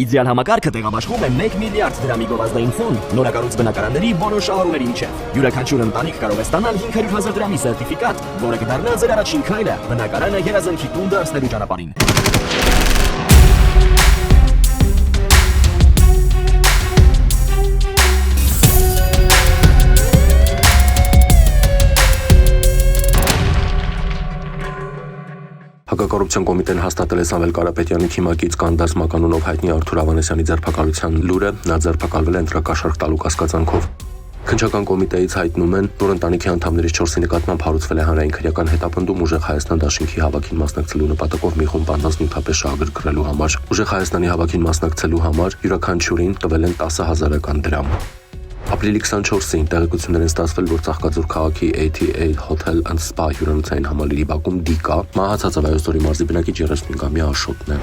Իդեալ համակարգը տեղաբաշխում է 1 միլիարդ դրամի գովազդային ֆոնդ նորակառույց բնակարանների բոլոր շահառուների միջև։ Յուրաքանչյուր ընտանիք կարող է ստանալ 500,000 դրամի սերտիֆիկատ, որը կդառնա ձեր առաջին քայլը բնակարանը երազանքի տուն դարձնելու ճանապարհին։ Հակակոռուպցիոն կոմիտեն հաստատել է Սամվել Կարապետյանի թիմակից Կանդարս մականունով հայտնի Արթուր Ավանեսյանի ձերբակալության լուրը, նա ձերբակալվել է ընտրակաշառք տալու կասկածանքով։ Քննչական կոմիտեից հայտնում են, որ ընտանիքի անդամներից 4-ի նկատմամբ հարուցվել է հանրային քրեական հետապնդում ուժեղ Հայաստան դաշինքի հավաքին մասնակցելու նպատակով մի խումբ անձանց նյութապես շահագրգռելու համար։ Ուժեղ Հայաստանի հավաքին մասնակցելու համար յուրաքանչյուրին տվել են 10,000 դրամ։ Ապրիլի 24-ին տեղեկություններ են ստացվել, որ Ծաղկաձոր քաղաքի 88 Hotel and Spa հյուրանոցային համալիրի բակում դիկա մահացած Վայոց մարզի բնակիչ 35-ամյա Աշոտն է։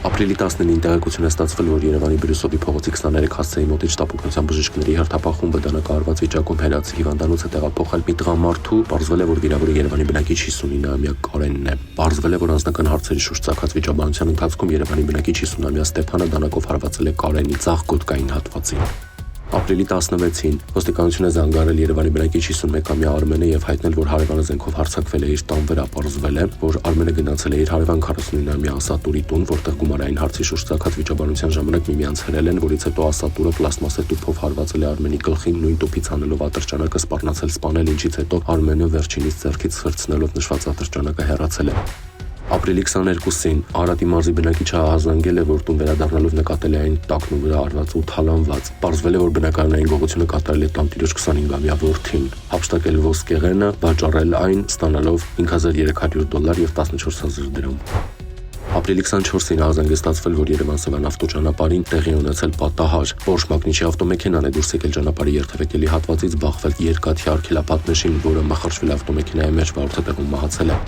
Ապրիլի 19-ին տեղեկություն է ստացվել, որ Երևանի Բրյուսովի փողոցի 23 հասցեի մոտից շտապօգնության բժիշկների հերթապահ բդանակահարված վիճակում հերացի հիվանդանոց է տեղափոխել մի տղամարդու, պարզվել է, որ վիրավորի Երևանի բնակիչ 59-ամյա Կարենն է։ Պարզվել է, որ անձնական հարցերի շուրջ ցակած վիճաբանության ընթացքում Երևանի բնակիչ 50-ամյա Ստեփանը դանակով հարվածել է Կարենի ցաղկոտկային հատվածին։ Ապրիլի 16-ին ոստիկանությունը զանգարել Երևանի բնակիչ 51-ամյա Արմենը եւ հայտնել, որ հարևանը զենքով հարձակվել է իր տան վրա։ Պարզվել է, որ Արմենը գնացել է իր հարևան 49-ամյա Ասատուրի տուն, որտեղ գումարային հարցի շուրջ ցակած վիճաբանության ժամանակ միմյանց հրել են, որից հետո Ասատուրը պլաստմասե տուփով հարվածել է Արմենի գլխին, նույն տուփից անելով ատրճանակը սպառնացել, ինչից հետո Արմենը վերջինիս ձեռքից սրցնելով նշված ատրճանակը հեռացել է։ Ապրիլի 22-ին Արարատի մարզի բնակիչը հազանգել է, որ տուն վերադառնալով նկատել է այն տակնու վրա արված ու թալանված։ Պարզվել է, որ բնակարանային գողությունը կատարել է տանտիրոջ 25-ամյա որդին։ Հափշտակել ոսկեղենը, վաճառել այն, ստանալով $5,300 եւ 14,000 դրամ։ Ապրիլի 24-ին հազանգ է ստացվել, որ Երևան-Սևան ավտոճանապարհին տեղի ունեցել պատահար։ Porsche մագնիչի ավտոմեքենան է դուրս եկել ճանապարհի երթևեկելի հատվածից, բախվել երկաթի արգելապատնեշին, որը մխրճվել ավտոմեքենայի մեջ վարորդը մահացել է։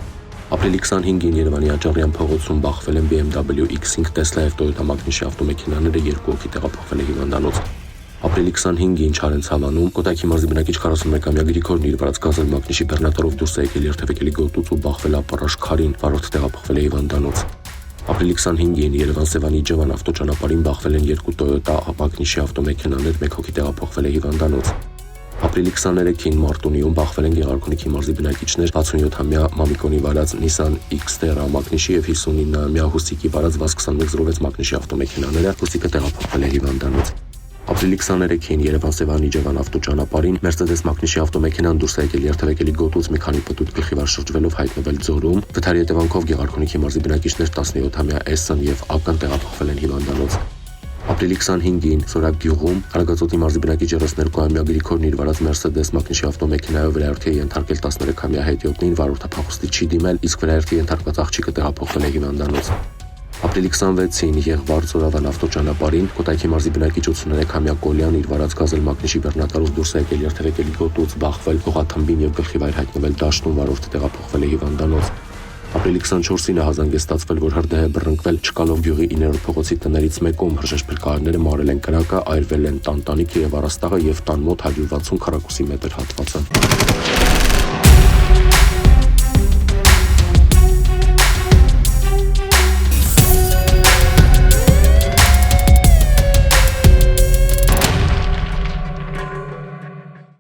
Ապրիլի 25-ին Երևանի Աճառյան փողոցում բախվել են BMW X5 Tesla եւ Toyota մագնիչի ավտոմեքենաները, 2 հոգի տեղափոխվել է հիվանդանոց։ Ապրիլի 25-ին Չարենցավանում Կոտայքի մարզի բնակիչ 41-ամյա Գրիգորն իր վարած գազել մագնիչի բեռնատարով դուրս է եկել երթևեկելի գոտուց ու բախվել ապարաշ քարին, վարորդը տեղափոխվել է հիվանդանոց։ Ապրիլի 25-ին Երևան-Սևանի Ջևան ավտոճանապարհին բախվել են 2 Toyota մագնիչի ավտոմեքենաներ, 1 հոգի տեղափոխվել է հիվանդանոց։ Ապրիլի 23-ին Մարտունիում բախվել են Գեղարքունիքի մարզի բնակիչներ 67-ամյա Մամիկոնի վարած Nissan Xterra մագնիչի եւ 59-ամյա Հուսիկի վարած VAZ-2106 մագնիչի ավտոմեքենաները, Հուսիկը տեղափոխվել է հիվանդանոց։ Ապրիլի 23-ին Երևան-Սևանի Ջևան ավտոճանապարհին Mercedes մագնիչի ավտոմեքենան դուրս է եկել երթևեկելի գոտուց, մի քանի պտուտ գլխիվար շրջվելով հայտնվել ձորում։ Վթարի հետևանքով Գեղարքունիքի մարզի բնակիչներ 17-ամյա S-ն եւ A-ն տեղափոխվել են հիվանդանոց։ Ապրիլի 25-ին Սորակ գյուղում Արագածոտի մարզի բնակիչ 32-ամյա Գրիգորն իր վարած Mercedes մագնիչի ավտոմեքենայով վրայերթի է ենթարկել 13-ամյա հետիոտնին, վարորդը փախուստի չի դիմել, իսկ վրայերթի ենթարկված աղջիկը տեղափոխվել է հիվանդանոց։ Ապրիլի 26-ին Եղվար-Ծորավան ավտոճանապարհին Կոտայքի մարզի բնակիչ 83-ամյա Կոլյան իր վարած գազել մագնիչի բեռնատարով դուրս է եկել երթևեկելի գոտուց, բախվել, հողաթմբին եւ գլխիվայր հայտնվել դաշտում, վարորդը տեղափոխվել է հիվանդանոց։ Ապրիլի 24-ին հազանգ է ստացվել, որ հրդեհ է բռնկվել Չկալով գյուղի 9-րդ փողոցի տներից մեկում, հրժեշտ փրկարարները մարել են կրակը, այրվել են տան տանիքը եւ առաստաղը եւ տան մոտ 160 քառակուսի մետր հատվածը։